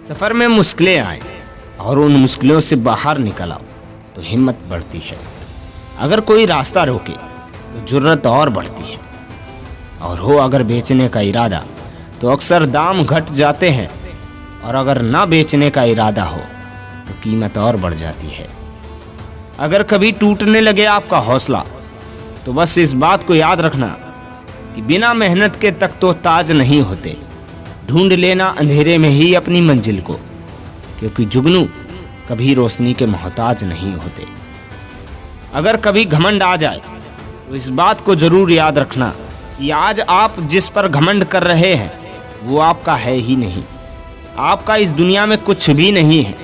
सफ़र में मुश्किलें आए और उन मुश्किलों से बाहर निकल आओ तो हिम्मत बढ़ती है। अगर कोई रास्ता रोके तो जुर्रत और बढ़ती है। और हो अगर बेचने का इरादा तो अक्सर दाम घट जाते हैं, और अगर ना बेचने का इरादा हो तो कीमत और बढ़ जाती है। अगर कभी टूटने लगे आपका हौसला तो बस इस बात को याद रखना कि बिना मेहनत के तक तो ताज नहीं होते। ढूंढ लेना अंधेरे में ही अपनी मंजिल को, क्योंकि जुगनू कभी रोशनी के मोहताज नहीं होते। अगर कभी घमंड आ जाए तो इस बात को जरूर याद रखना कि आज आप जिस पर घमंड कर रहे हैं वो आपका है ही नहीं। आपका इस दुनिया में कुछ भी नहीं है।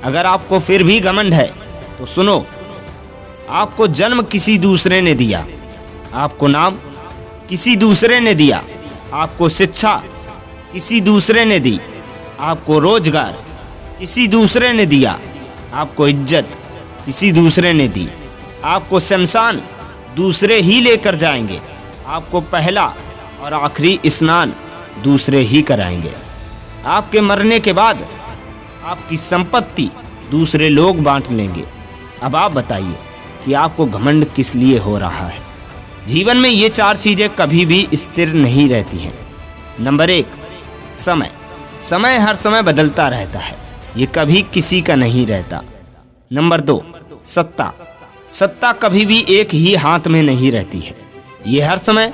अगर आपको फिर भी घमंड है तो सुनो, आपको जन्म किसी दूसरे ने दिया, आपको नाम किसी दूसरे ने दिया, आपको शिक्षा किसी दूसरे ने दी, आपको रोजगार किसी दूसरे ने दिया, आपको इज्जत किसी दूसरे ने दी, आपको शमशान दूसरे ही लेकर जाएंगे, आपको पहला और आखिरी स्नान दूसरे ही कराएंगे। आपके मरने के बाद आपकी संपत्ति दूसरे लोग बांट लेंगे। अब आप बताइए कि आपको घमंड किस लिए हो रहा है। जीवन में ये 4 चीजें कभी भी स्थिर नहीं रहती हैं। नंबर 1, समय। समय हर समय बदलता रहता है, ये कभी किसी का नहीं रहता। नंबर 2, सत्ता। सत्ता कभी भी एक ही हाथ में नहीं रहती है, ये हर समय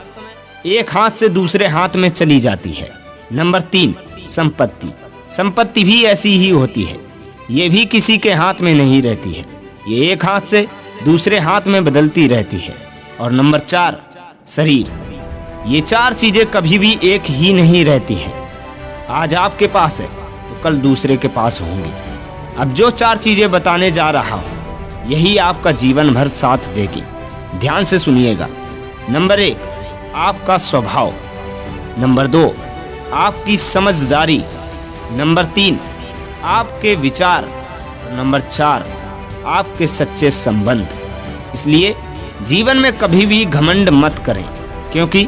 एक हाथ से दूसरे हाथ में चली जाती है। नंबर 3, संपत्ति। संपत्ति भी ऐसी ही होती है, ये भी किसी के हाथ में नहीं रहती है, ये एक हाथ से दूसरे हाथ में बदलती रहती है। और नंबर 4, शरीर। ये 4 चीजें कभी भी एक ही नहीं रहती हैं। आज आपके पास है तो कल दूसरे के पास होंगे। अब जो 4 चीजें बताने जा रहा हूं यही आपका जीवन भर साथ देगी। ध्यान से सुनिएगा। नंबर 1, आपका स्वभाव। नंबर 2, आपकी समझदारी। नंबर 3, आपके विचार। नंबर 4, आपके सच्चे संबंध। इसलिए जीवन में कभी भी घमंड मत करें, क्योंकि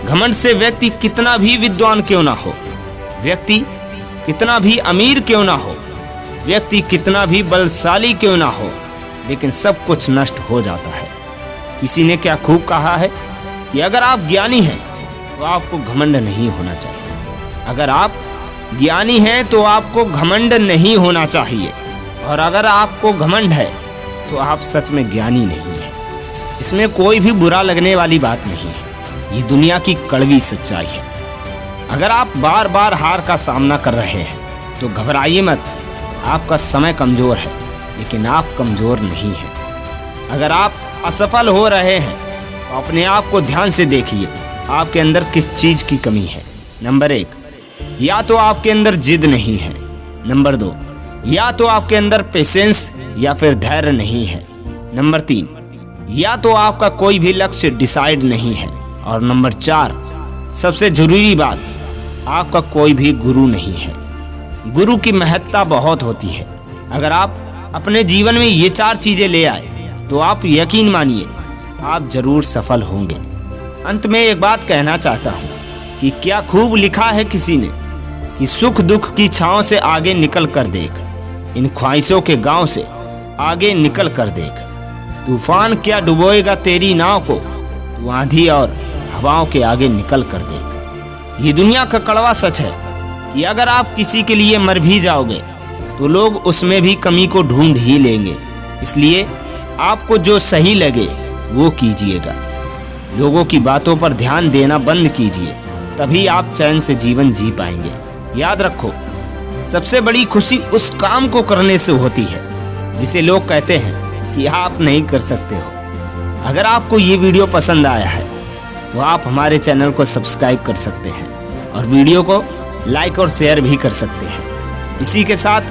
घमंड से व्यक्ति कितना भी विद्वान क्यों ना हो, व्यक्ति कितना भी अमीर क्यों ना हो, व्यक्ति कितना भी बलशाली क्यों ना हो, लेकिन सब कुछ नष्ट हो जाता है। किसी ने क्या खूब कहा है कि अगर आप ज्ञानी हैं तो आपको घमंड नहीं होना चाहिए। अगर आप ज्ञानी हैं तो आपको घमंड नहीं होना चाहिए, और अगर आपको घमंड है तो आप सच में ज्ञानी नहीं हैं। इसमें कोई भी बुरा लगने वाली बात नहीं है, ये दुनिया की कड़वी सच्चाई है। अगर आप बार बार हार का सामना कर रहे हैं तो घबराइए मत। आपका समय कमजोर है, लेकिन आप कमजोर नहीं हैं। अगर आप असफल हो रहे हैं तो अपने आप को ध्यान से देखिए, आपके अंदर किस चीज की कमी है। नंबर 1, या तो आपके अंदर जिद नहीं है। नंबर 2, या तो आपके अंदर पेशेंस या फिर धैर्य नहीं है। नंबर 3, या तो आपका कोई भी लक्ष्य डिसाइड नहीं है। और नंबर 4, सबसे जरूरी बात, आपका कोई भी गुरु नहीं है। गुरु की महत्ता बहुत होती है। अगर आप अपने जीवन में ये 4 चीजें ले आए तो आप यकीन मानिए आप जरूर सफल होंगे। अंत में एक बात कहना चाहता हूँ कि क्या खूब लिखा है किसी ने कि सुख दुख की छांव से आगे निकल कर देख, इन ख्वाहिशों के गांव से आगे निकल कर देख। तूफान क्या डुबोएगा तेरी नाव को, तू आंधी और हवाओं के आगे निकल कर देख। ये दुनिया का कड़वा सच है कि अगर आप किसी के लिए मर भी जाओगे तो लोग उसमें भी कमी को ढूंढ ही लेंगे। इसलिए आपको जो सही लगे वो कीजिएगा। लोगों की बातों पर ध्यान देना बंद कीजिए, तभी आप चैन से जीवन जी पाएंगे। याद रखो, सबसे बड़ी खुशी उस काम को करने से होती है जिसे लोग कहते हैं कि आप नहीं कर सकते हो। अगर आपको ये वीडियो पसंद आया है तो आप हमारे चैनल को सब्सक्राइब कर सकते हैं और वीडियो को लाइक और शेयर भी कर सकते हैं। इसी के साथ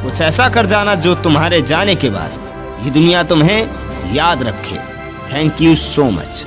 कुछ ऐसा कर जाना जो तुम्हारे जाने के बाद ये दुनिया तुम्हें याद रखे। Thank you so much.